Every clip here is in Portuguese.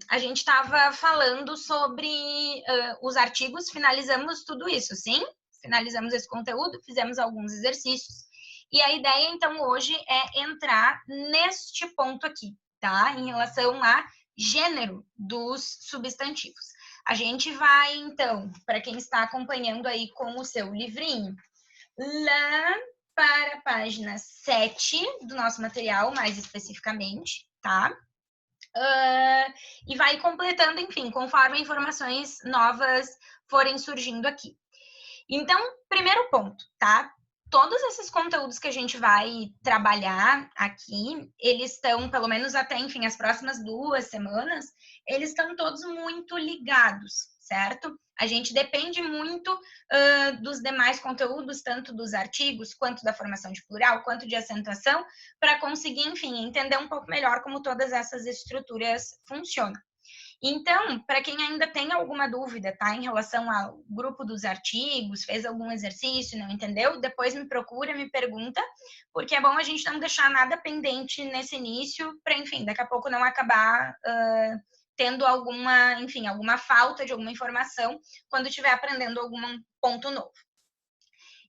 A gente estava falando sobre os artigos, finalizamos tudo isso, sim? Finalizamos esse conteúdo, fizemos alguns exercícios. E a ideia, então, hoje é entrar neste ponto aqui, tá? Em relação a gênero dos substantivos. A gente vai, então, para quem está acompanhando aí com o seu livrinho, lá para a página 7 do nosso material, mais especificamente, tá? E vai completando, enfim, conforme informações novas forem surgindo aqui. Então, primeiro ponto, tá? Todos esses conteúdos que a gente vai trabalhar aqui, eles estão, pelo menos até, enfim, as próximas 2 semanas, eles estão todos muito ligados, certo? A gente depende muito dos demais conteúdos, tanto dos artigos, quanto da formação de plural, quanto de acentuação, para conseguir, enfim, entender um pouco melhor como todas essas estruturas funcionam. Então, para quem ainda tem alguma dúvida, tá, em relação ao grupo dos artigos, fez algum exercício, não entendeu, depois me procura, me pergunta, porque é bom a gente não deixar nada pendente nesse início, para, enfim, daqui a pouco não acabar tendo alguma, enfim, alguma falta de alguma informação quando estiver aprendendo algum ponto novo.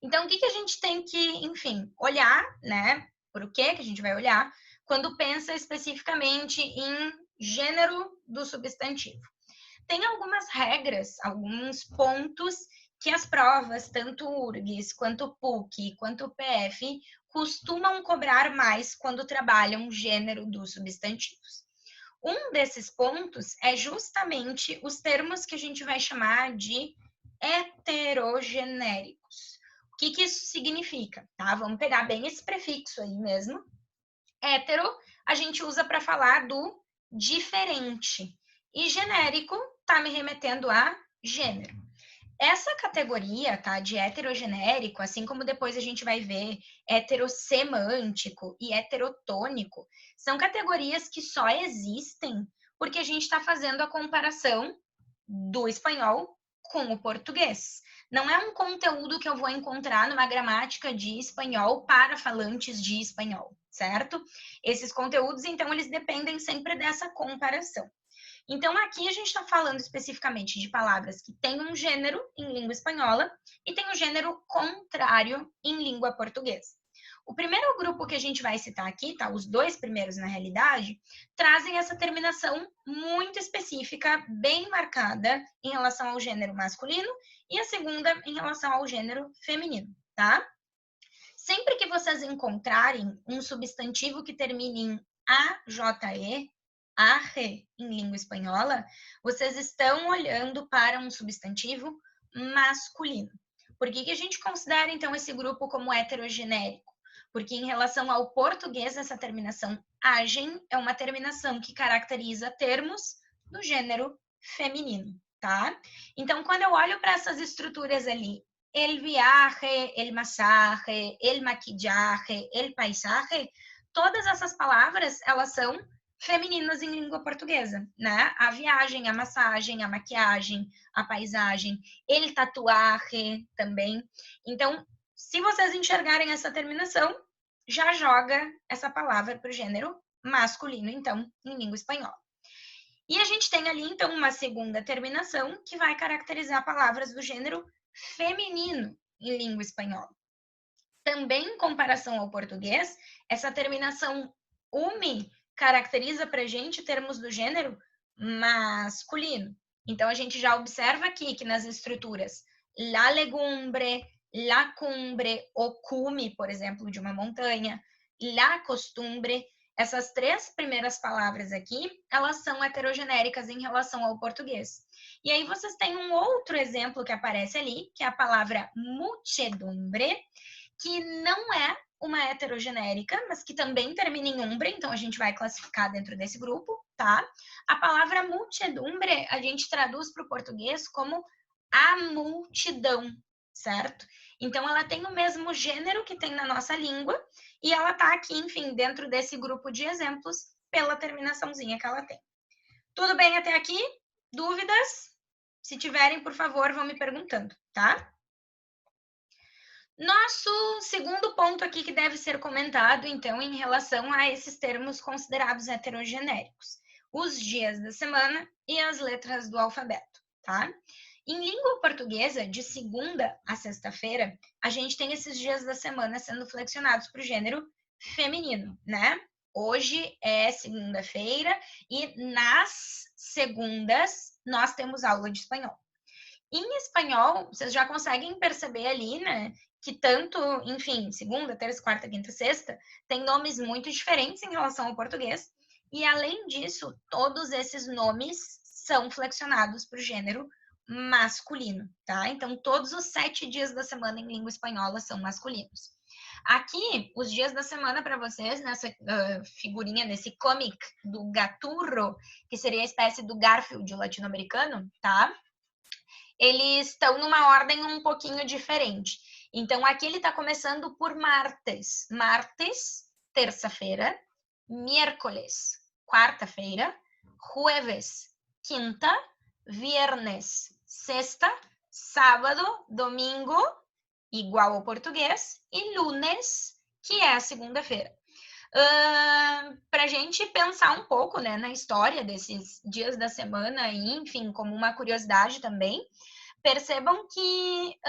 Então, o que a gente tem que, enfim, olhar, né? Por o que a gente vai olhar quando pensa especificamente em gênero do substantivo. Tem algumas regras, alguns pontos que as provas, tanto URGS, quanto PUC, quanto PF, costumam cobrar mais quando trabalham gênero dos substantivos. Um desses pontos é justamente os termos que a gente vai chamar de heterogenéricos. O que isso significa? Tá? Vamos pegar bem esse prefixo aí mesmo. Hétero, a gente usa para falar do diferente. E genérico está me remetendo a gênero. Essa categoria, tá, de heterogenérico, assim como depois a gente vai ver heterossemântico e heterotônico, são categorias que só existem porque a gente está fazendo a comparação do espanhol com o português. Não é um conteúdo que eu vou encontrar numa gramática de espanhol para falantes de espanhol, certo? Esses conteúdos, então, eles dependem sempre dessa comparação. Então, aqui a gente está falando especificamente de palavras que têm um gênero em língua espanhola e tem um gênero contrário em língua portuguesa. O primeiro grupo que a gente vai citar aqui, tá? Os 2 primeiros, na realidade, trazem essa terminação muito específica, bem marcada em relação ao gênero masculino e a segunda em relação ao gênero feminino, tá? Sempre que vocês encontrarem um substantivo que termine em AJE, arre em língua espanhola, vocês estão olhando para um substantivo masculino. Por que a gente considera, então, esse grupo como heterogenérico? Porque em relação ao português, essa terminação agem é uma terminação que caracteriza termos do gênero feminino, tá? Então, quando eu olho para essas estruturas ali, el viaje, el masaje, el maquillaje, el paisaje, todas essas palavras, elas são femininas em língua portuguesa, né? A viagem, a massagem, a maquiagem, a paisagem, el tatuaje também. Então, se vocês enxergarem essa terminação, já joga essa palavra para o gênero masculino, então, em língua espanhola. E a gente tem ali, então, uma segunda terminação que vai caracterizar palavras do gênero feminino em língua espanhola. Também em comparação ao português, essa terminação umi caracteriza para a gente termos do gênero masculino. Então, a gente já observa aqui que nas estruturas la legumbre, la cumbre, o cume, por exemplo, de uma montanha, la costumbre, essas 3 primeiras palavras aqui, elas são heterogenéricas em relação ao português. E aí vocês têm um outro exemplo que aparece ali, que é a palavra muchedumbre, que não é uma heterogenérica, mas que também termina em umbre, então a gente vai classificar dentro desse grupo, tá? A palavra muchedumbre a gente traduz para o português como a multidão, certo? Então ela tem o mesmo gênero que tem na nossa língua e ela tá aqui, enfim, dentro desse grupo de exemplos pela terminaçãozinha que ela tem. Tudo bem até aqui? Dúvidas? Se tiverem, por favor, vão me perguntando, tá? Nosso segundo ponto aqui que deve ser comentado, então, em relação a esses termos considerados heterogenéricos. os dias da semana e as letras do alfabeto, tá? Em língua portuguesa, de segunda a sexta-feira, a gente tem esses dias da semana sendo flexionados para o gênero feminino, né? Hoje é segunda-feira e nas segundas nós temos aula de espanhol. Em espanhol, vocês já conseguem perceber ali, né, que tanto, enfim, segunda, terça, quarta, quinta, sexta, tem nomes muito diferentes em relação ao português. E além disso, todos esses nomes são flexionados para o gênero masculino, tá? Então, todos os 7 dias da semana em língua espanhola são masculinos. Aqui, os dias da semana para vocês, nessa figurinha, nesse comic do Gaturro, que seria a espécie do Garfield latino-americano, tá? Eles estão numa ordem um pouquinho diferente. Então, aqui ele está começando por martes. Martes, terça-feira. Miércoles, quarta-feira. Jueves, quinta. Viernes, sexta. Sábado, domingo, igual ao português. E lunes, que é a segunda-feira. Para a gente pensar um pouco, né, na história desses dias da semana e, enfim, como uma curiosidade também, percebam que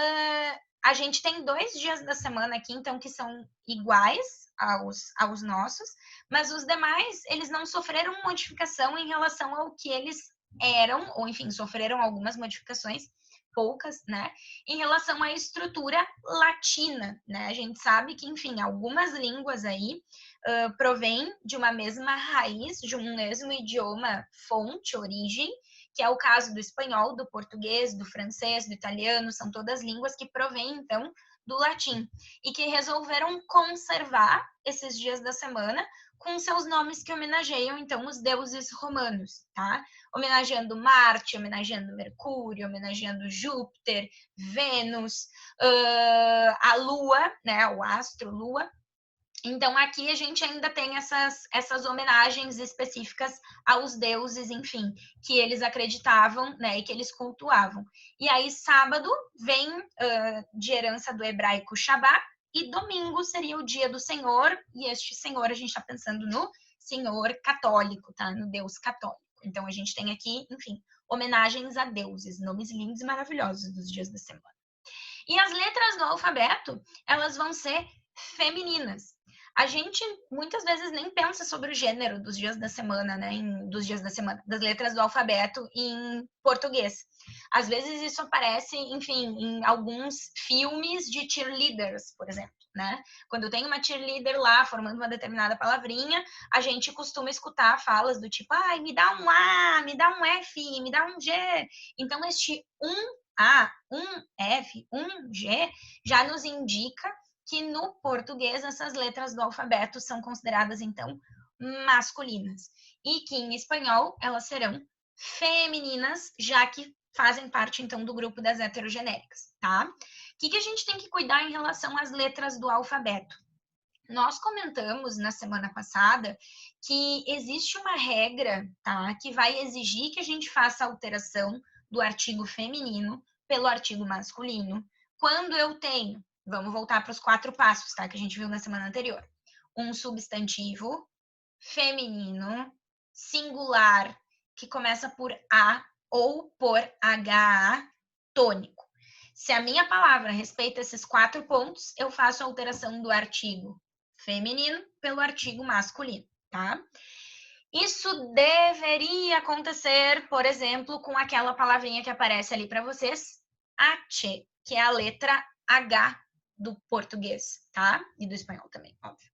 a gente tem 2 dias da semana aqui, então, que são iguais aos nossos, mas os demais, eles não sofreram modificação em relação ao que eles eram, ou, enfim, sofreram algumas modificações, poucas, né, em relação à estrutura latina, né? A gente sabe que, enfim, algumas línguas aí provém de uma mesma raiz, de um mesmo idioma, fonte, origem, que é o caso do espanhol, do português, do francês, do italiano, são todas línguas que provêm, então, do latim, e que resolveram conservar esses dias da semana com seus nomes que homenageiam, então, os deuses romanos, tá? Homenageando Marte, homenageando Mercúrio, homenageando Júpiter, Vênus, a Lua, né, o astro Lua. Então, aqui a gente ainda tem essas homenagens específicas aos deuses, enfim, que eles acreditavam, né, e que eles cultuavam. E aí, sábado vem de herança do hebraico Shabbat, e domingo seria o dia do Senhor, e este Senhor a gente está pensando no Senhor católico, tá? No Deus católico. Então, a gente tem aqui, enfim, homenagens a deuses, nomes lindos e maravilhosos dos dias da semana. E as letras do alfabeto, elas vão ser femininas. A gente muitas vezes nem pensa sobre o gênero dos dias da semana, né? Das letras do alfabeto em português. Às vezes isso aparece, enfim, em alguns filmes de cheerleaders, por exemplo, né? Quando tem uma cheerleader lá formando uma determinada palavrinha, a gente costuma escutar falas do tipo, ai, me dá um A, me dá um F, me dá um G. Então, este A, um F, um G já nos indica que no português essas letras do alfabeto são consideradas, então, masculinas. E que em espanhol elas serão femininas, já que fazem parte, então, do grupo das heterogenéricas, tá? O que a gente tem que cuidar em relação às letras do alfabeto? Nós comentamos na semana passada que existe uma regra, tá? Que vai exigir que a gente faça a alteração do artigo feminino pelo artigo masculino quando eu tenho, vamos voltar para os 4 passos, tá? Que a gente viu na semana anterior. Um substantivo feminino, singular, que começa por A ou por HA, tônico. Se a minha palavra respeita esses 4 pontos, eu faço a alteração do artigo feminino pelo artigo masculino, tá? Isso deveria acontecer, por exemplo, com aquela palavrinha que aparece ali para vocês, ache, que é a letra H do português, tá? E do espanhol também, óbvio.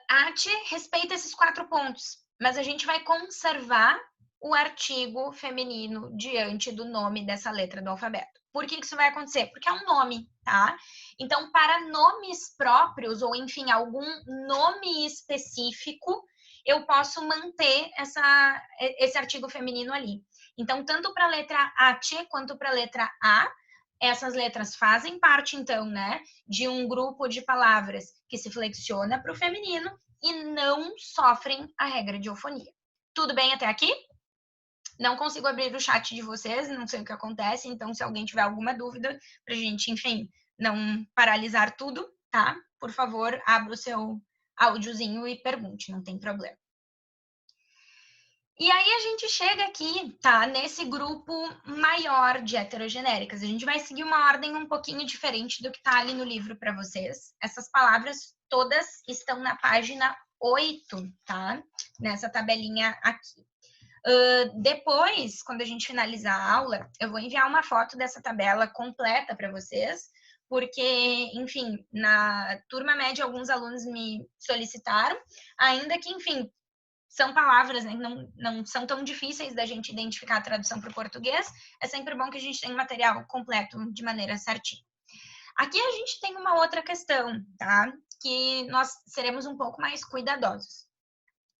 Ache respeita esses 4 pontos, mas a gente vai conservar o artigo feminino diante do nome dessa letra do alfabeto. Por que isso vai acontecer? Porque é um nome, tá? Então, para nomes próprios, ou enfim, algum nome específico, eu posso manter esse artigo feminino ali. Então, tanto para a letra H quanto para a letra A, essas letras fazem parte, então, né, de um grupo de palavras que se flexiona para o feminino e não sofrem a regra de eufonia. Tudo bem até aqui? Não consigo abrir o chat de vocês, não sei o que acontece, então se alguém tiver alguma dúvida, pra gente, enfim, não paralisar tudo, tá? Por favor, abra o seu áudiozinho e pergunte, não tem problema. E aí a gente chega aqui, tá, nesse grupo maior de heterogenéricas. A gente vai seguir uma ordem um pouquinho diferente do que tá ali no livro para vocês. Essas palavras todas estão na página 8, tá? Nessa tabelinha aqui. Depois, quando a gente finalizar a aula, eu vou enviar uma foto dessa tabela completa para vocês, porque, enfim, na turma média, alguns alunos me solicitaram, ainda que, enfim, são palavras, né, que não são tão difíceis da gente identificar a tradução para o português, é sempre bom que a gente tenha um material completo de maneira certinha. Aqui a gente tem uma outra questão, tá? Que nós seremos um pouco mais cuidadosos.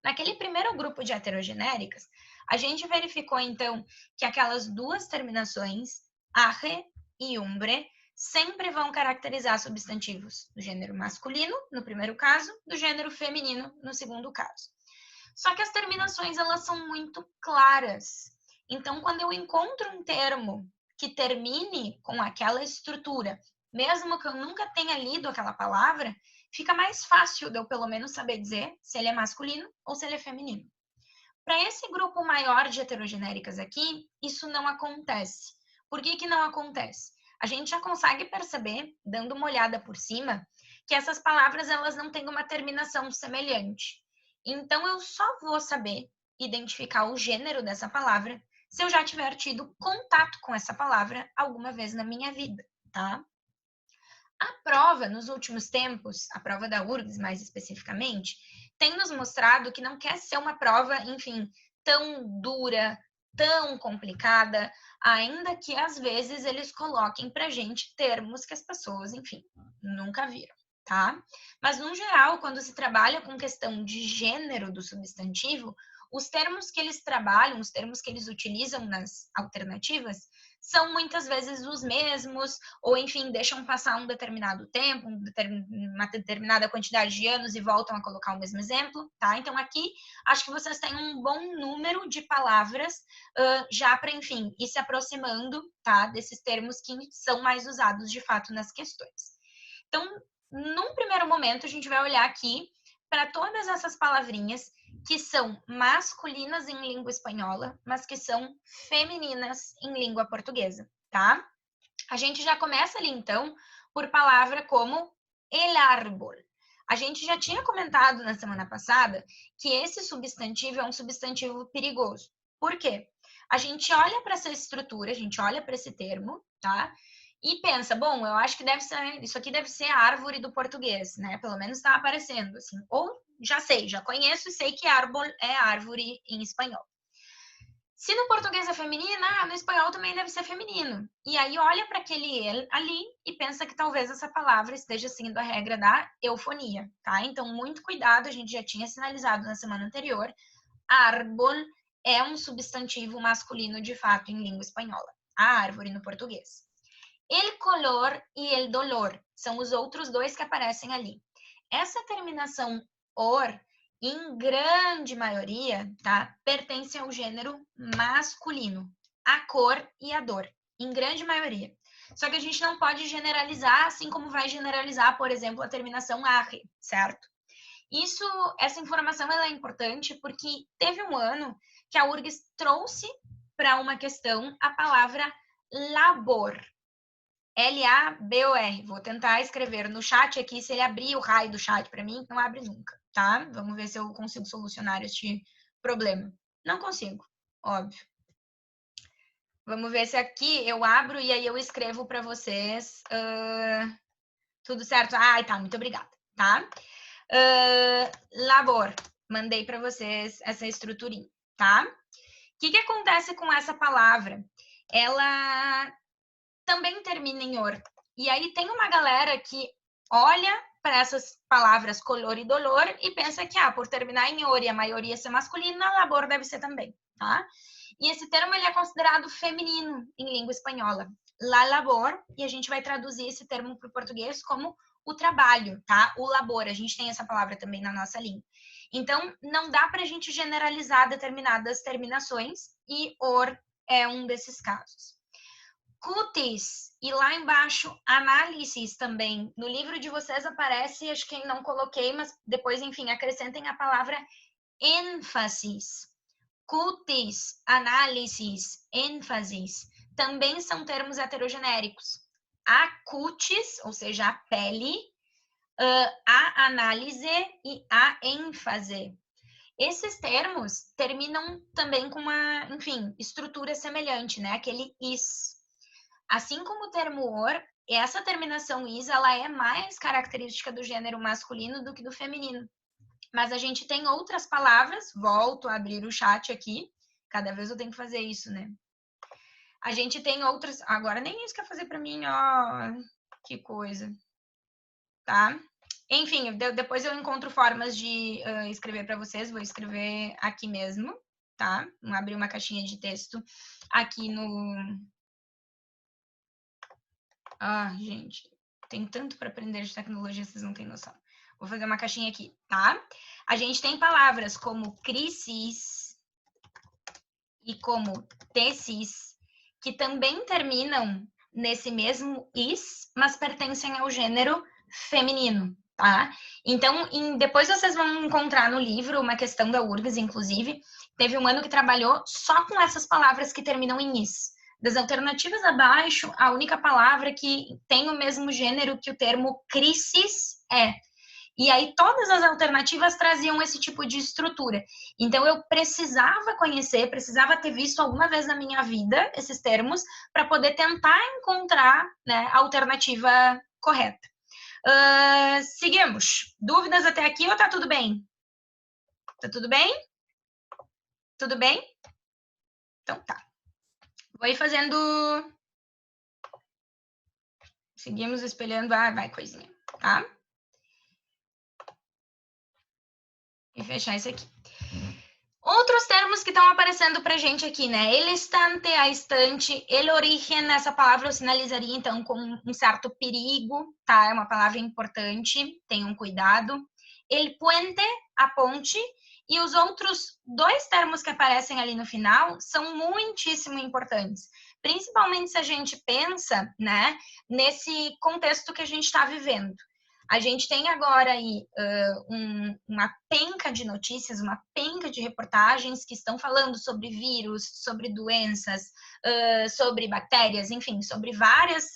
Naquele primeiro grupo de heterogenéricas, a gente verificou, então, que aquelas duas terminações, arre e umbre, sempre vão caracterizar substantivos do gênero masculino, no primeiro caso, do gênero feminino, no segundo caso. Só que as terminações, elas são muito claras. Então, quando eu encontro um termo que termine com aquela estrutura, mesmo que eu nunca tenha lido aquela palavra, fica mais fácil de eu pelo menos saber dizer se ele é masculino ou se ele é feminino. Para esse grupo maior de heterogenéricas aqui, isso não acontece. Por que não acontece? A gente já consegue perceber, dando uma olhada por cima, que essas palavras elas não têm uma terminação semelhante. Então, eu só vou saber identificar o gênero dessa palavra se eu já tiver tido contato com essa palavra alguma vez na minha vida, tá? A prova, nos últimos tempos, a prova da URGS mais especificamente, tem nos mostrado que não quer ser uma prova, enfim, tão dura, tão complicada, ainda que às vezes eles coloquem pra gente termos que as pessoas, enfim, nunca viram, tá? Mas, no geral, quando se trabalha com questão de gênero do substantivo, os termos que eles trabalham, os termos que eles utilizam nas alternativas, são muitas vezes os mesmos, ou enfim, deixam passar um determinado tempo, uma determinada quantidade de anos e voltam a colocar o mesmo exemplo, tá? Então aqui acho que vocês têm um bom número de palavras já para, enfim, ir se aproximando, tá? Desses termos que são mais usados de fato nas questões. Então, num primeiro momento, a gente vai olhar aqui para todas essas palavrinhas que são masculinas em língua espanhola, mas que são femininas em língua portuguesa, tá? A gente já começa ali, então, por palavra como el árbol. A gente já tinha comentado na semana passada que esse substantivo é um substantivo perigoso. Por quê? A gente olha para essa estrutura, a gente olha para esse termo, tá? E pensa, bom, eu acho que deve ser, isso aqui deve ser árvore do português, né? Pelo menos está aparecendo assim. Ou já sei, já conheço e sei que árbol é árvore em espanhol. Se no português é feminina, no espanhol também deve ser feminino. E aí olha para aquele ele ali e pensa que talvez essa palavra esteja seguindo a regra da eufonia, tá? Então, muito cuidado, a gente já tinha sinalizado na semana anterior. Árbol é um substantivo masculino de fato em língua espanhola. A árvore no português. El color e el dolor são os outros dois que aparecem ali. Essa terminação or, em grande maioria, tá, pertence ao gênero masculino. A cor e a dor, em grande maioria. Só que a gente não pode generalizar, assim como vai generalizar, por exemplo, a terminação arre, certo? Essa informação ela é importante porque teve um ano que a URGS trouxe para uma questão a palavra labor. L-A-B-O-R. Vou tentar escrever no chat aqui, se ele abrir o raio do chat para mim, não abre nunca, tá? Vamos ver se eu consigo solucionar este problema. Não consigo, óbvio. Vamos ver se aqui eu abro e aí eu escrevo para vocês. Tudo certo? Ai, tá, muito obrigada, tá? Labor. Mandei para vocês essa estruturinha, tá? O que acontece com essa palavra? Ela também termina em or. E aí tem uma galera que olha para essas palavras color e dolor e pensa que, por terminar em or e a maioria ser masculina, labor deve ser também, tá? E esse termo ele é considerado feminino em língua espanhola. La labor, e a gente vai traduzir esse termo para o português como o trabalho, tá? O labor, a gente tem essa palavra também na nossa língua. Então, não dá para a gente generalizar determinadas terminações e or é um desses casos. Cutis, e lá embaixo, análises também. No livro de vocês aparece, acho que não coloquei, mas depois, enfim, acrescentem a palavra ênfases. cutis, análisis, ênfases, também são termos heterogenéricos. A cutis, ou seja, a pele, a análise e a ênfase. Esses termos terminam também com uma, enfim, estrutura semelhante, né? Aquele is. Assim como o termo or, essa terminação is, ela é mais característica do gênero masculino do que do feminino. Mas a gente tem outras palavras, volto a abrir o chat aqui, cada vez eu tenho que fazer isso, né? A gente tem outras, agora nem isso quer fazer para mim, ó, que coisa, tá? Enfim, depois eu encontro formas de escrever para vocês, vou escrever aqui mesmo, tá? Vou abrir uma caixinha de texto aqui no... Ah, gente, tem tanto para aprender de tecnologia, vocês não têm noção. Vou fazer uma caixinha aqui, tá? A gente tem palavras como crisis e como tesis, que também terminam nesse mesmo is, mas pertencem ao gênero feminino, tá? Então, depois vocês vão encontrar no livro uma questão da URGS, inclusive, teve um ano que trabalhou só com essas palavras que terminam em is. Das alternativas abaixo, a única palavra que tem o mesmo gênero que o termo crisis é. E aí todas as alternativas traziam esse tipo de estrutura. Então eu precisava conhecer, precisava ter visto alguma vez na minha vida esses termos para poder tentar encontrar, né, a alternativa correta. Seguimos. Dúvidas até aqui ou tá tudo bem? Tá tudo bem? Tudo bem? Então tá. Vou ir fazendo... Seguimos espelhando... Ah, vai, coisinha, tá? E fechar isso aqui. Outros termos que estão aparecendo pra gente aqui, né? El estante, a estante, el origen, essa palavra eu sinalizaria, então, com um certo perigo, tá? É uma palavra importante, tenham cuidado. El puente, a ponte, e os outros dois termos que aparecem ali no final são muitíssimo importantes, principalmente se a gente pensa, né, nesse contexto que a gente está vivendo. A gente tem agora aí uma penca de notícias, uma penca de reportagens que estão falando sobre vírus, sobre doenças, sobre bactérias, enfim, sobre várias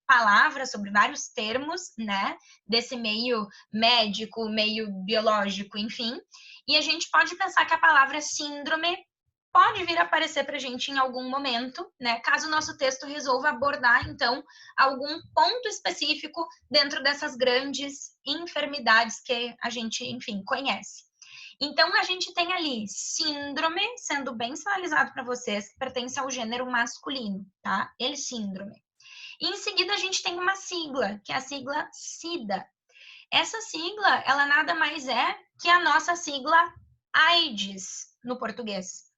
palavras, sobre vários termos, né, desse meio médico, meio biológico, enfim. E a gente pode pensar que a palavra síndrome pode vir a aparecer para a gente em algum momento, né? Caso o nosso texto resolva abordar, então, algum ponto específico dentro dessas grandes enfermidades que a gente, enfim, conhece. Então, a gente tem ali síndrome, sendo bem sinalizado para vocês, que pertence ao gênero masculino, tá? Ele síndrome. E em seguida, a gente tem uma sigla, que é a sigla SIDA. Essa sigla, ela nada mais é que a nossa sigla AIDS no português.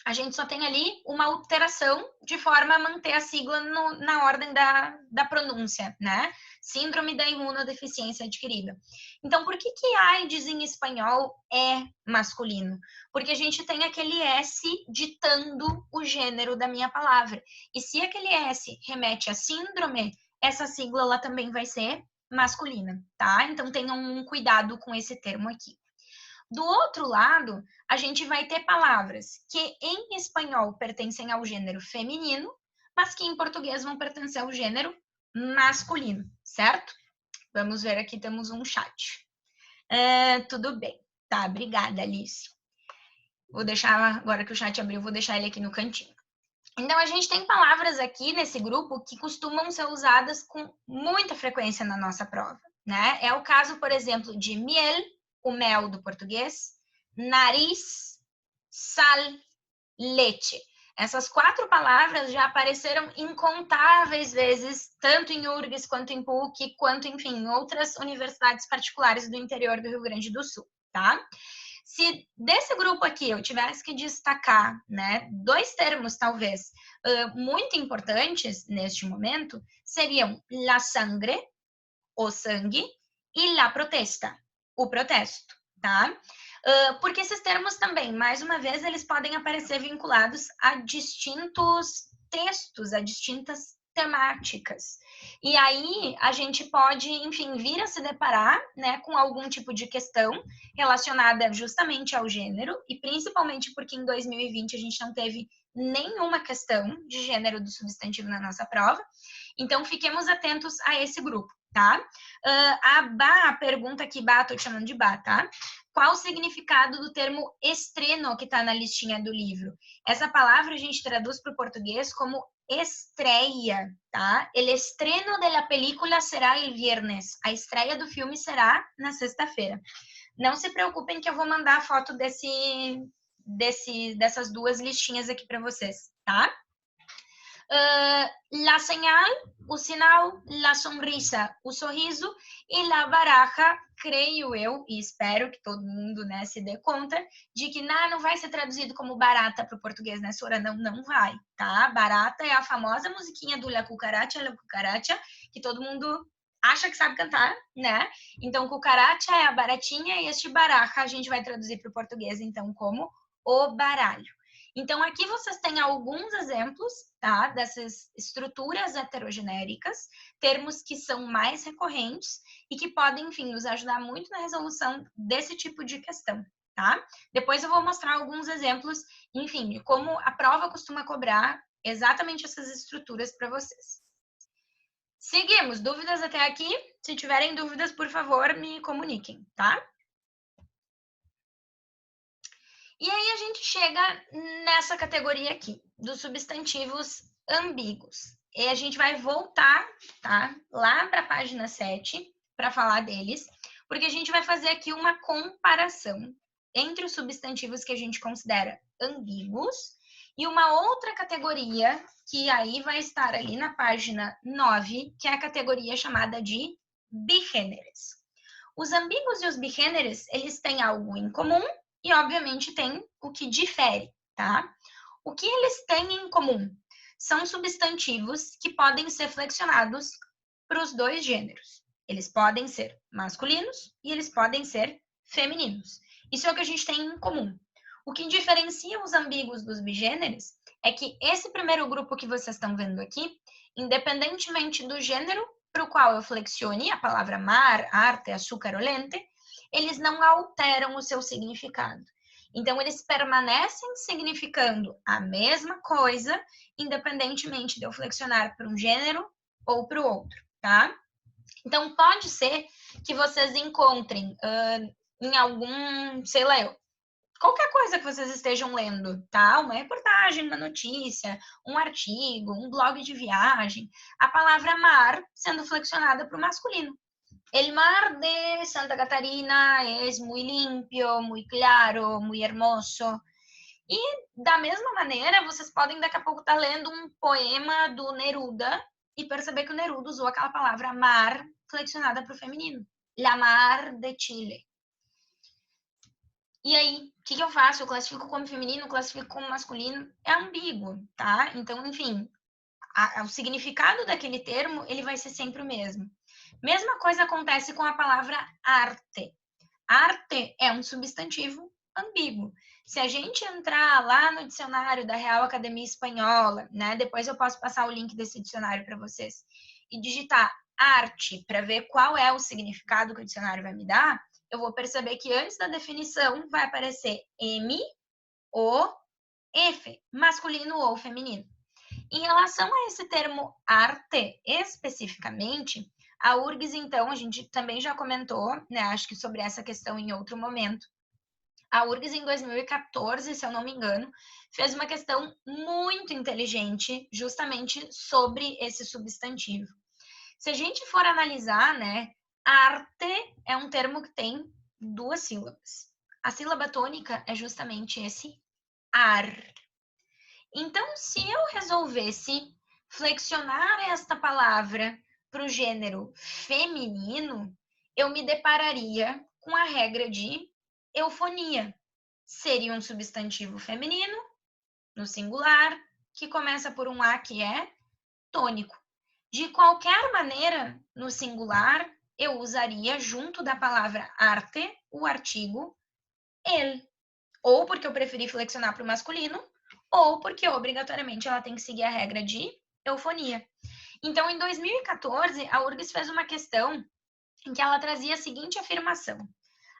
A gente só tem ali uma alteração de forma a manter a sigla na ordem da pronúncia, né? Síndrome da imunodeficiência adquirida. Então, por que AIDS em espanhol é masculino? Porque a gente tem aquele S ditando o gênero da minha palavra. E se aquele S remete a síndrome, essa sigla ela também vai ser masculina, tá? Então, tenham um cuidado com esse termo aqui. Do outro lado, a gente vai ter palavras que em espanhol pertencem ao gênero feminino, mas que em português vão pertencer ao gênero masculino, certo? Vamos ver aqui, temos um chat. Tudo bem. Tá, obrigada, Alice. Vou deixar, agora que o chat abriu, vou deixar ele aqui no cantinho. Então, a gente tem palavras aqui nesse grupo que costumam ser usadas com muita frequência na nossa prova, né? É o caso, por exemplo, de miel, o mel do português, nariz, sal, leite. Essas 4 palavras já apareceram incontáveis vezes, tanto em URGS, quanto em PUC, quanto, enfim, em outras universidades particulares do interior do Rio Grande do Sul, tá? Se desse grupo aqui eu tivesse que destacar, né, 2 termos, talvez, muito importantes neste momento, seriam la sangre, o sangue, e la protesta, o protesto, tá? Porque esses termos também, mais uma vez, eles podem aparecer vinculados a distintos textos, a distintas temáticas. E aí a gente pode, enfim, vir a se deparar, né, com algum tipo de questão relacionada justamente ao gênero, e principalmente porque em 2020 a gente não teve nenhuma questão de gênero do substantivo na nossa prova. Então, fiquemos atentos a esse grupo, tá? A pergunta aqui, tô te chamando de Bá, tá? Qual o significado do termo estreno que está na listinha do livro? Essa palavra a gente traduz para o português como estreia, tá? El estreno de la película será el viernes. A estreia do filme será na sexta-feira. Não se preocupem que eu vou mandar a foto dessas duas listinhas aqui para vocês, tá? La señal, o sinal, la sonrisa, o sorriso e la baraja, creio eu e espero que todo mundo, né, se dê conta de que não vai ser traduzido como barata para o português, né, Sora? Não vai, tá? Barata é a famosa musiquinha do La Cucaracha, que todo mundo acha que sabe cantar, né? Então, cucaracha é a baratinha e este baraja a gente vai traduzir para o português, então, como o baralho. Então, aqui vocês têm alguns exemplos, tá, dessas estruturas heterogenéricas, termos que são mais recorrentes e que podem, enfim, nos ajudar muito na resolução desse tipo de questão, tá? Depois eu vou mostrar alguns exemplos, enfim, de como a prova costuma cobrar exatamente essas estruturas para vocês. Seguimos. Dúvidas até aqui? Se tiverem dúvidas, por favor, me comuniquem, tá? E aí a gente chega nessa categoria aqui, dos substantivos ambíguos. E a gente vai voltar, tá, lá para a página 7 para falar deles, porque a gente vai fazer aqui uma comparação entre os substantivos que a gente considera ambíguos e uma outra categoria que aí vai estar ali na página 9, que é a categoria chamada de bigêneres. Os ambíguos e os bigêneres, eles têm algo em comum, e, obviamente, tem o que difere, tá? O que eles têm em comum? São substantivos que podem ser flexionados para os dois gêneros. Eles podem ser masculinos e eles podem ser femininos. Isso é o que a gente tem em comum. O que diferencia os ambíguos dos bigêneros é que esse primeiro grupo que vocês estão vendo aqui, independentemente do gênero para o qual eu flexione a palavra mar, arte, açúcar ou lente, eles não alteram o seu significado. Então, eles permanecem significando a mesma coisa, independentemente de eu flexionar para um gênero ou para o outro, tá? Então, pode ser que vocês encontrem em algum, sei lá, qualquer coisa que vocês estejam lendo, tá? Uma reportagem, uma notícia, um artigo, um blog de viagem, a palavra mar sendo flexionada para o masculino. El mar de Santa Catarina es muy limpio, muy claro, muy hermoso. E, da mesma maneira, vocês podem daqui a pouco estar lendo um poema do Neruda e perceber que o Neruda usou aquela palavra mar flexionada para o feminino. La mar de Chile. E aí, o que eu faço? Eu classifico como feminino, classifico como masculino? É ambíguo, tá? Então, enfim, o significado daquele termo, ele vai ser sempre o mesmo. Mesma coisa acontece com a palavra arte. Arte é um substantivo ambíguo. Se a gente entrar lá no dicionário da Real Academia Espanhola, né? Depois eu posso passar o link desse dicionário para vocês, e digitar arte para ver qual é o significado que o dicionário vai me dar, eu vou perceber que antes da definição vai aparecer M, O, F, masculino ou feminino. Em relação a esse termo arte, especificamente, a URGS, então, a gente também já comentou, né, acho que sobre essa questão em outro momento. A URGS, em 2014, se eu não me engano, fez uma questão muito inteligente justamente sobre esse substantivo. Se a gente for analisar, né, arte é um termo que tem duas sílabas. A sílaba tônica é justamente esse ar. Então, se eu resolvesse flexionar esta palavra para o gênero feminino, eu me depararia com a regra de eufonia. Seria um substantivo feminino, no singular, que começa por um A que é tônico. De qualquer maneira, no singular, eu usaria junto da palavra arte o artigo el. Ou porque eu preferi flexionar para o masculino, ou porque obrigatoriamente ela tem que seguir a regra de eufonia. Então, em 2014, a URGS fez uma questão em que ela trazia a seguinte afirmação: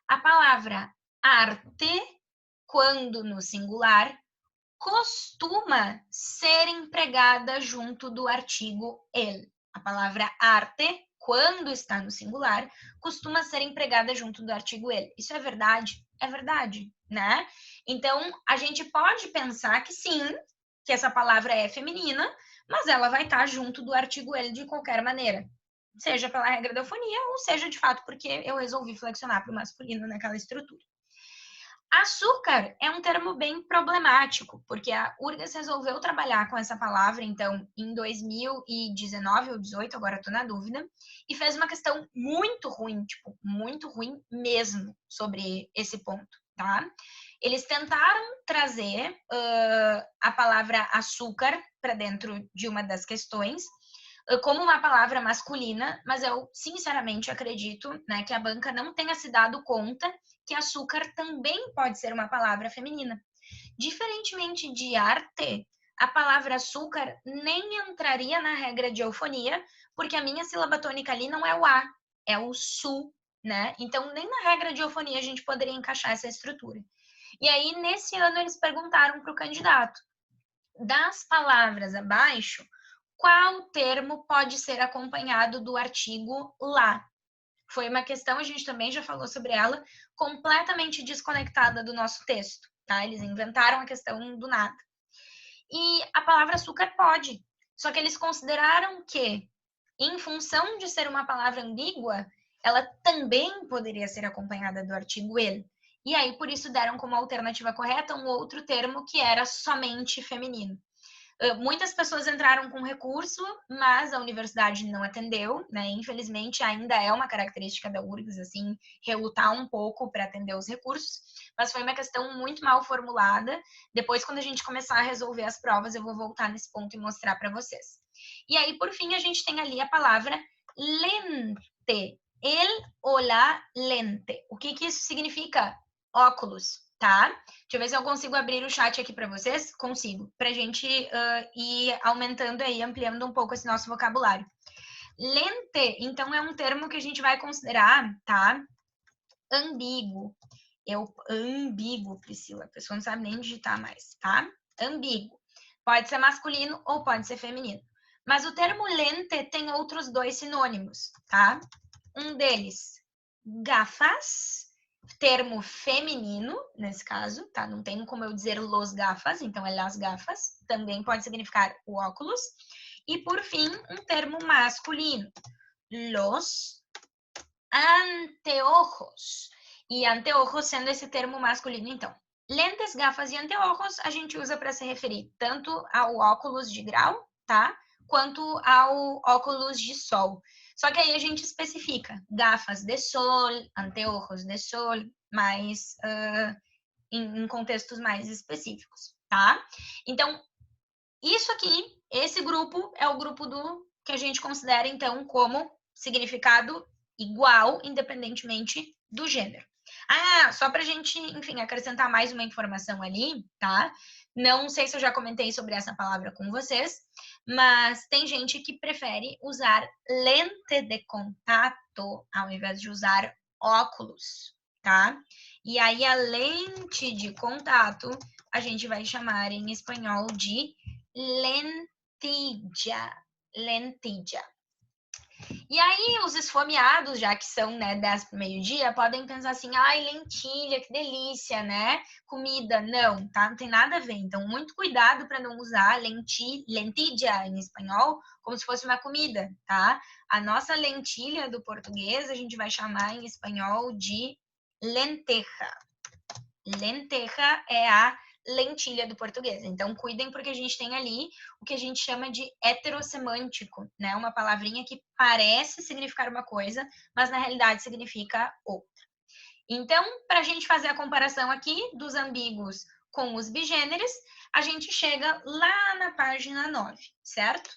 a palavra arte, quando no singular, costuma ser empregada junto do artigo el. A palavra arte, quando está no singular, costuma ser empregada junto do artigo el. Isso é verdade? É verdade, né? Então, a gente pode pensar que sim, que essa palavra é feminina, mas ela vai estar junto do artigo el de qualquer maneira. Seja pela regra da eufonia, ou seja, de fato, porque eu resolvi flexionar para o masculino naquela estrutura. Açúcar é um termo bem problemático, porque a URGS resolveu trabalhar com essa palavra, então, em 2019 ou 2018, agora estou na dúvida, e fez uma questão muito ruim, tipo, muito ruim mesmo sobre esse ponto, tá? Eles tentaram trazer a palavra açúcar para dentro de uma das questões, como uma palavra masculina, mas eu sinceramente acredito, né, que a banca não tenha se dado conta que açúcar também pode ser uma palavra feminina. Diferentemente de arte, a palavra açúcar nem entraria na regra de eufonia, porque a minha sílaba tônica ali não é o A, é o SU, né? Então, nem na regra de eufonia a gente poderia encaixar essa estrutura. E aí, nesse ano, eles perguntaram para o candidato: das palavras abaixo, qual termo pode ser acompanhado do artigo lá? Foi uma questão, a gente também já falou sobre ela, completamente desconectada do nosso texto, tá? Eles inventaram a questão do nada. E a palavra açúcar pode, só que eles consideraram que, em função de ser uma palavra ambígua, ela também poderia ser acompanhada do artigo ele. E aí, por isso, deram como alternativa correta um outro termo que era somente feminino. Muitas pessoas entraram com recurso, mas a universidade não atendeu, né? Infelizmente, ainda é uma característica da URGS, assim, relutar um pouco para atender os recursos, mas foi uma questão muito mal formulada. Depois, quando a gente começar a resolver as provas, eu vou voltar nesse ponto e mostrar para vocês. E aí, por fim, a gente tem ali a palavra lente. El ou la lente. O que isso significa? Óculos, tá? Deixa eu ver se eu consigo abrir o chat aqui para vocês. Consigo. Para a gente ir aumentando aí, ampliando um pouco esse nosso vocabulário. Lente, então, é um termo que a gente vai considerar, tá? Ambíguo. Ambíguo, Priscila. A pessoa não sabe nem digitar mais, tá? Ambíguo. Pode ser masculino ou pode ser feminino. Mas o termo lente tem outros dois sinônimos, tá? Um deles, gafas, termo feminino, nesse caso, tá? Não tem como eu dizer los gafas, então é las gafas. Também pode significar o óculos. E, por fim, um termo masculino, los anteojos. E anteojos sendo esse termo masculino, então. Lentes, gafas e anteojos a gente usa para se referir tanto ao óculos de grau, tá? Quanto ao óculos de sol. Só que aí a gente especifica gafas de sol, anteojos de sol, mais em contextos mais específicos, tá? Então, isso aqui, esse grupo é o grupo do que a gente considera, então, como significado igual, independentemente do gênero. Ah, só pra gente, enfim, acrescentar mais uma informação ali, tá? Não sei se eu já comentei sobre essa palavra com vocês, mas tem gente que prefere usar lente de contato ao invés de usar óculos, tá? E aí a lente de contato a gente vai chamar em espanhol de lentilla. Lentilla. E aí, os esfomeados, já que são, né, 10 para o meio-dia, podem pensar assim, ai, lentilha, que delícia, né? Comida. Não, tá? Não tem nada a ver. Então, muito cuidado para não usar lentilla em espanhol como se fosse uma comida, tá? A nossa lentilha do português, a gente vai chamar em espanhol de lenteja. Lenteja é a lentilha do português. Então, cuidem porque a gente tem ali o que a gente chama de heterossemântico, né? Uma palavrinha que parece significar uma coisa, mas na realidade significa outra. Então, para a gente fazer a comparação aqui dos ambíguos com os bigêneres, a gente chega lá na página 9, certo? O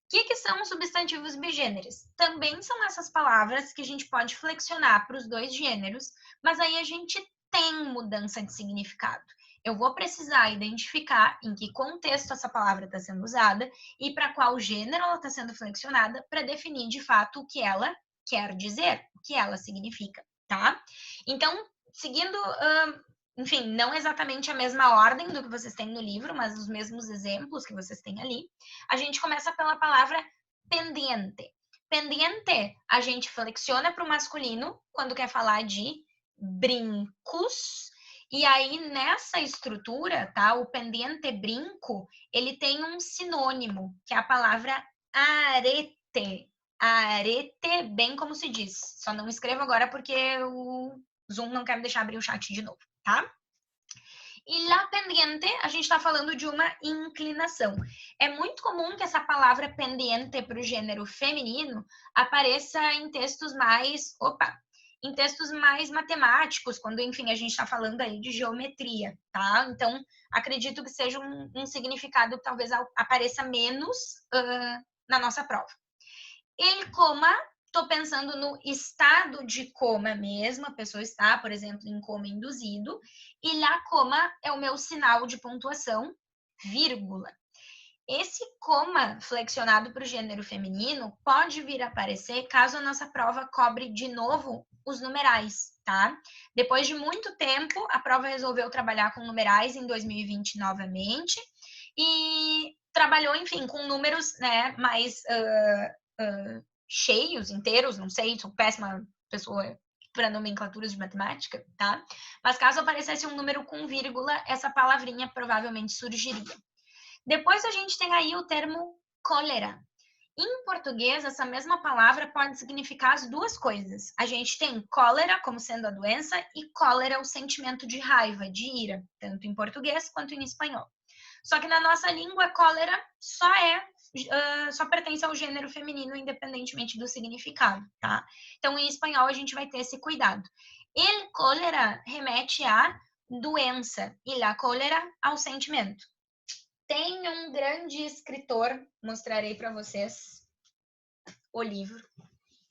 que são os substantivos bigêneres? Também são essas palavras que a gente pode flexionar para os dois gêneros, mas aí a gente tem mudança de significado. eu vou precisar identificar em que contexto essa palavra está sendo usada e para qual gênero ela está sendo flexionada para definir de fato o que ela quer dizer, o que ela significa, tá? Então, seguindo, enfim, não exatamente a mesma ordem do que vocês têm no livro, mas os mesmos exemplos que vocês têm ali, a gente começa pela palavra pendiente. Pendiente, a gente flexiona para o masculino quando quer falar de brincos. E aí, nessa estrutura, tá? O pendiente brinco, ele tem um sinônimo, que é a palavra arete. Arete, bem como se diz. Só não escrevo agora porque o Zoom não quer me deixar abrir o chat de novo, tá? E la pendiente, a gente está falando de uma inclinação. É muito comum que essa palavra pendiente para o gênero feminino apareça em textos mais, em textos mais matemáticos, quando, enfim, a gente está falando aí de geometria, tá? Então, acredito que seja um significado que talvez apareça menos na nossa prova. El coma, estou pensando no estado de coma mesmo, a pessoa está, por exemplo, em coma induzido, e la coma é o meu sinal de pontuação, vírgula. Esse coma flexionado para o gênero feminino pode vir a aparecer caso a nossa prova cobre de novo os numerais, tá? Depois de muito tempo, a prova resolveu trabalhar com numerais em 2020 novamente e trabalhou, enfim, com números, né, mais cheios, inteiros, não sei, sou péssima pessoa para nomenclaturas de matemática, tá? Mas caso aparecesse um número com vírgula, essa palavrinha provavelmente surgiria. Depois a gente tem aí o termo cólera. Em português, essa mesma palavra pode significar as duas coisas. A gente tem cólera como sendo a doença e cólera o sentimento de raiva, de ira, tanto em português quanto em espanhol. Só que na nossa língua, cólera só pertence ao gênero feminino, independentemente do significado, tá? Então, em espanhol, a gente vai ter esse cuidado. El cólera remete à doença e la cólera ao sentimento. Tem um grande escritor, mostrarei para vocês o livro,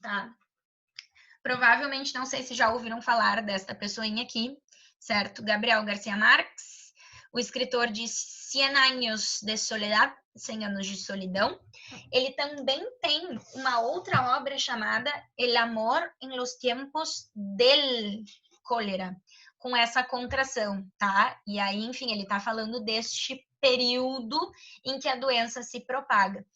tá? Provavelmente, não sei se já ouviram falar desta pessoinha aqui, certo? Gabriel García Márquez, o escritor de 100 anos de soledad, 100 anos de solidão. Ele também tem uma outra obra chamada El amor en los tiempos del cólera, com essa contração, tá? E aí, enfim, ele tá falando deste período em que a doença se propaga.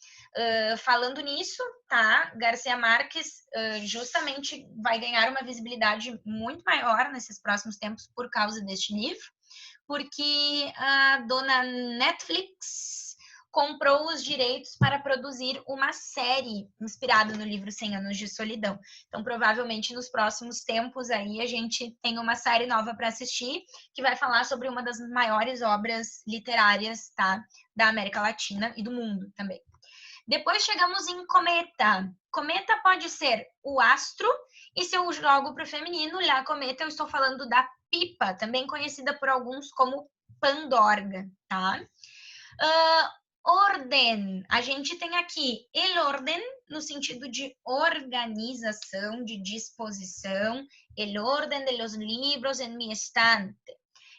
Falando nisso, tá? García Márquez justamente vai ganhar uma visibilidade muito maior nesses próximos tempos por causa deste livro, porque a dona Netflix comprou os direitos para produzir uma série inspirada no livro 100 Anos de Solidão. Então, provavelmente, nos próximos tempos aí, a gente tem uma série nova para assistir, que vai falar sobre uma das maiores obras literárias, tá? Da América Latina e do mundo também. Depois chegamos em cometa. Cometa pode ser o astro, e se eu jogo para o feminino, la cometa, eu estou falando da pipa, também conhecida por alguns como pandorga, tá? Ordem, a gente tem aqui el orden, no sentido de organização, de disposição, el orden de los libros en mi estante.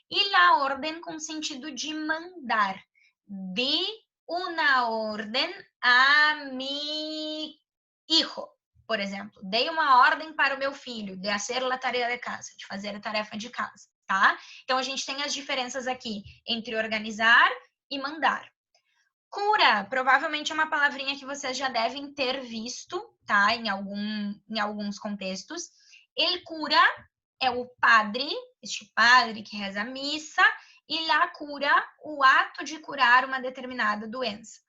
E la orden com sentido de mandar, de una orden a mi hijo, por exemplo. Dei uma ordem para o meu filho de hacer la tarea de casa, de fazer a tarefa de casa, tá? Então, a gente tem as diferenças aqui entre organizar e mandar. Cura, provavelmente é uma palavrinha que vocês já devem ter visto, tá? Em alguns contextos. El cura é o padre, este padre que reza a missa, e la cura, o ato de curar uma determinada doença.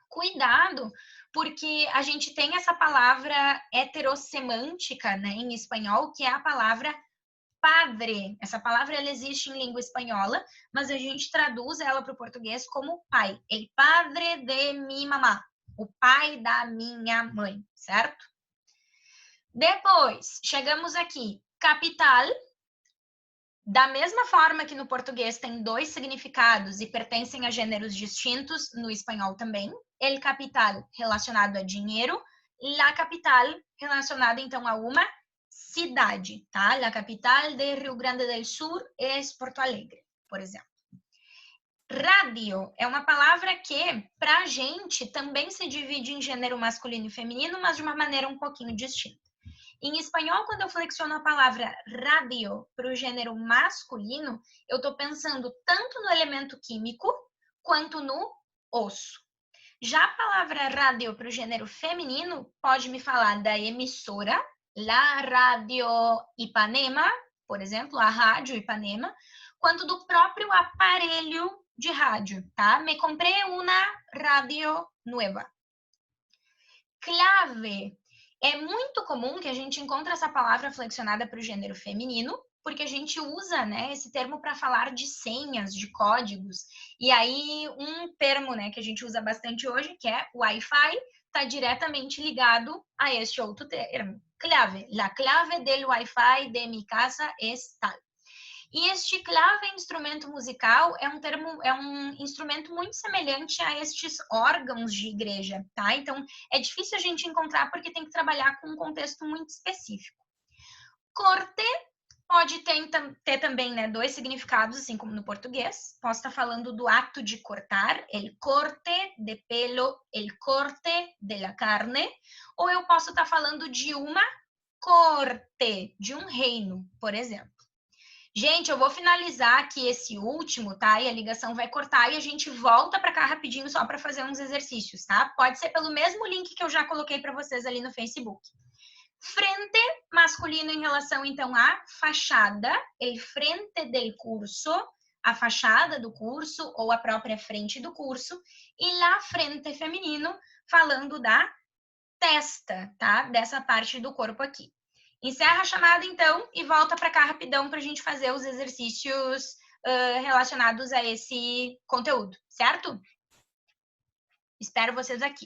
Cuidado, porque a gente tem essa palavra heterossemântica, né, em espanhol, que é a palavra padre. Essa palavra ela existe em língua espanhola, mas a gente traduz ela para o português como pai. El padre de mi mamá, o pai da minha mãe, certo? Depois, chegamos aqui, capital. Da mesma forma que no português tem dois significados e pertencem a gêneros distintos, no espanhol também. El capital relacionado a dinheiro, la capital relacionada então a uma cidade, tá? La capital de Rio Grande del Sur é Porto Alegre, por exemplo. Radio é uma palavra que, pra gente, também se divide em gênero masculino e feminino, mas de uma maneira um pouquinho distinta. Em espanhol, quando eu flexiono a palavra radio para o gênero masculino, eu estou pensando tanto no elemento químico quanto no osso. Já a palavra radio para o gênero feminino pode me falar da emissora, la Radio Ipanema, por exemplo, a Rádio Ipanema, quanto do próprio aparelho de rádio, tá? Me comprei uma radio nueva. Clave. É muito comum que a gente encontre essa palavra flexionada para o gênero feminino, porque a gente usa, né, esse termo para falar de senhas, de códigos. E aí, um termo, né, que a gente usa bastante hoje, que é Wi-Fi, está diretamente ligado a este outro termo. Clave. La clave del Wi-Fi de mi casa es tal. E este clave instrumento musical é um instrumento muito semelhante a estes órgãos de igreja, tá? Então, é difícil a gente encontrar porque tem que trabalhar com um contexto muito específico. Corte pode ter também, né, dois significados, assim como no português. Posso estar falando do ato de cortar, el corte de pelo, el corte de la carne, ou eu posso estar falando de uma corte, de um reino, por exemplo. Gente, eu vou finalizar aqui esse último, tá? E a ligação vai cortar e a gente volta para cá rapidinho só para fazer uns exercícios, tá? Pode ser pelo mesmo link que eu já coloquei para vocês ali no Facebook. Frente, masculino em relação, então, à fachada, el frente del curso, a fachada do curso ou a própria frente do curso. E la frente, feminino, falando da testa, tá? Dessa parte do corpo aqui. Encerra a chamada, então, e volta para cá rapidão para a gente fazer os exercícios relacionados a esse conteúdo, certo? Espero vocês aqui.